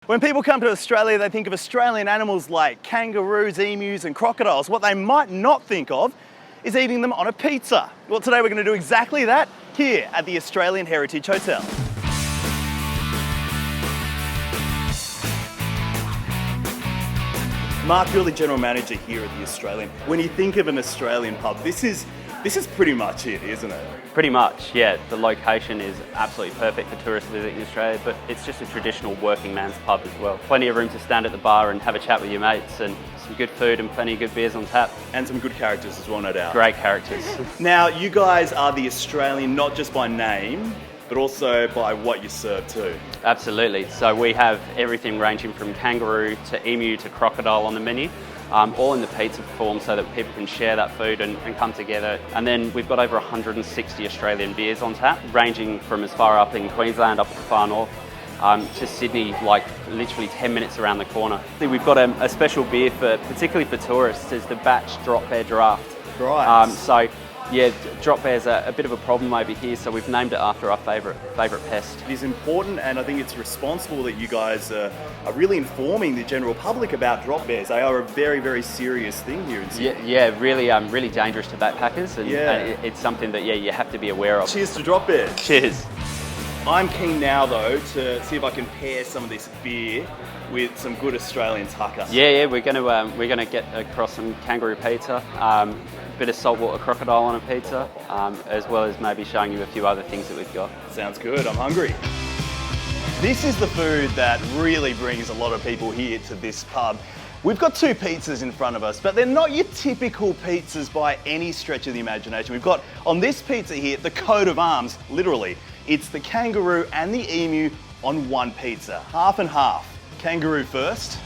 When people come to Australia, they think of Australian animals like kangaroos, emus and crocodiles. What they might not think of is eating them on a pizza. Well, today we're going to do exactly that here at the Australian Heritage Hotel. Mark, you're the general manager here at the Australian. When you think of an Australian pub, this is pretty much it, isn't it? Pretty much, yeah. The location is absolutely perfect for tourists visiting Australia, but it's just a traditional working man's pub as well. Plenty of room to stand at the bar and have a chat with your mates, and some good food and plenty of good beers on tap. And some good characters as well, no doubt. Great characters. Now, you guys are the Australian, not just by name, but also by what you serve too. Absolutely. So we have everything ranging from kangaroo to emu to crocodile on the menu. All in the pizza form so that people can share that food and come together. And then we've got over 160 Australian beers on tap, ranging from as far up in Queensland, up at the far north, to Sydney, like literally 10 minutes around the corner. We've got a special beer particularly for tourists, is the Batch Drop Bear Draft. Right. Yeah, drop bear's a bit of a problem over here, so we've named it after our favourite pest. It is important, and I think it's responsible that you guys are really informing the general public about drop bears. They are a very, very serious thing here in Sydney. Yeah, really dangerous to backpackers, and it's something that you have to be aware of. Cheers to drop bears. Cheers. I'm keen now though to see if I can pair some of this beer with some good Australian tucker. Yeah, we're gonna get across some kangaroo pizza, bit of saltwater crocodile on a pizza, as well as maybe showing you a few other things that we've got. Sounds good, I'm hungry. This is the food that really brings a lot of people here to this pub. We've got two pizzas in front of us, but they're not your typical pizzas by any stretch of the imagination. We've got on this pizza here the coat of arms, literally. It's the kangaroo and the emu on one pizza, half and half. Kangaroo first.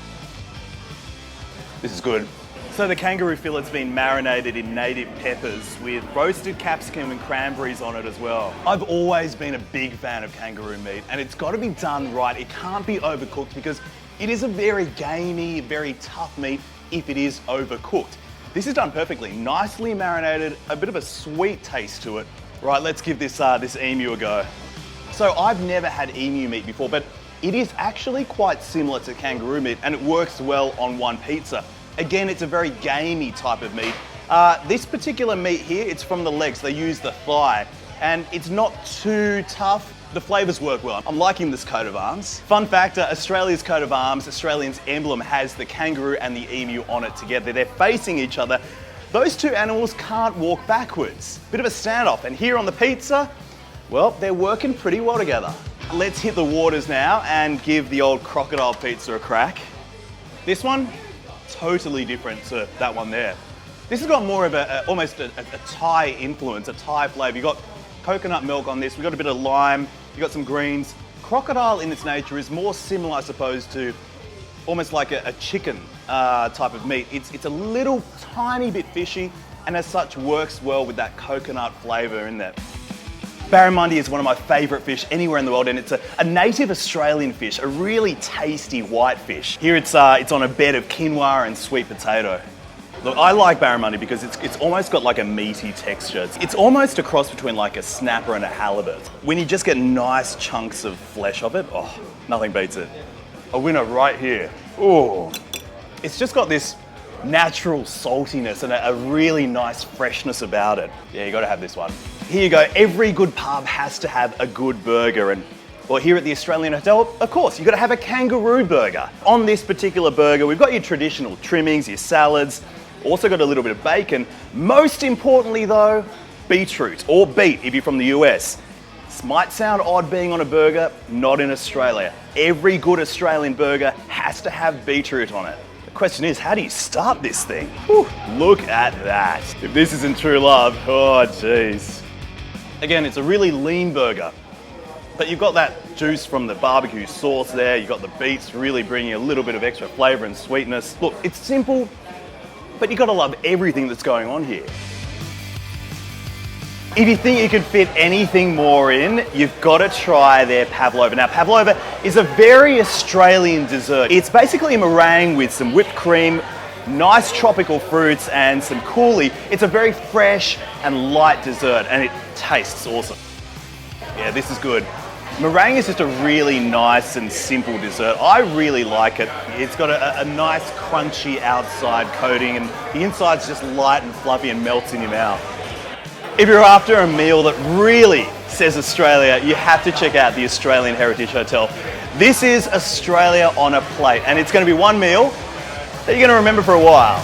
This is good. So the kangaroo fillet's been marinated in native peppers with roasted capsicum and cranberries on it as well. I've always been a big fan of kangaroo meat, and it's got to be done right. It can't be overcooked because it is a very gamey, very tough meat if it is overcooked. This is done perfectly, nicely marinated, a bit of a sweet taste to it. Right, let's give this emu a go. So I've never had emu meat before, but it is actually quite similar to kangaroo meat, and it works well on one pizza. Again, it's a very gamey type of meat. This particular meat here, it's from the legs. They use the thigh, and it's not too tough. The flavours work well. I'm liking this coat of arms. Fun fact, Australia's coat of arms, Australian's emblem has the kangaroo and the emu on it together. They're facing each other. Those two animals can't walk backwards. Bit of a standoff, and here on the pizza, well, they're working pretty well together. Let's hit the waters now and give the old crocodile pizza a crack. This one, totally different to that one there. This has got more of almost a Thai influence, a Thai flavour. You've got coconut milk on this, we've got a bit of lime, you've got some greens. Crocodile in its nature is more similar, I suppose, to almost like a chicken type of meat. It's a little tiny bit fishy, and as such works well with that coconut flavour in there. Barramundi is one of my favourite fish anywhere in the world, and it's a native Australian fish, a really tasty white fish. Here it's on a bed of quinoa and sweet potato. Look, I like barramundi because it's almost got like a meaty texture. It's almost a cross between like a snapper and a halibut. When you just get nice chunks of flesh of it, oh, nothing beats it. A winner right here. Oh, it's just got this natural saltiness and a really nice freshness about it. Yeah, you gotta have this one. Here you go, every good pub has to have a good burger, and well, here at the Australian Hotel, of course, you've got to have a kangaroo burger. On this particular burger, we've got your traditional trimmings, your salads, also got a little bit of bacon. Most importantly though, beetroot, or beet if you're from the US. This might sound odd being on a burger, not in Australia. Every good Australian burger has to have beetroot on it. The question is, how do you start this thing? Whew, look at that. If this isn't true love, oh geez. Again, it's a really lean burger, but you've got that juice from the barbecue sauce there, you've got the beets really bringing a little bit of extra flavour and sweetness. Look, it's simple, but you've got to love everything that's going on here. If you think you can fit anything more in, you've got to try their pavlova. Now, pavlova is a very Australian dessert. It's basically a meringue with some whipped cream, nice tropical fruits and some coulis. It's a very fresh and light dessert, and it tastes awesome. Yeah, this is good. Meringue is just a really nice and simple dessert. I really like it. It's got a nice crunchy outside coating and the inside's just light and fluffy and melts in your mouth. If you're after a meal that really says Australia, you have to check out the Australian Heritage Hotel. This is Australia on a plate, and it's going to be one meal that you're going to remember for a while.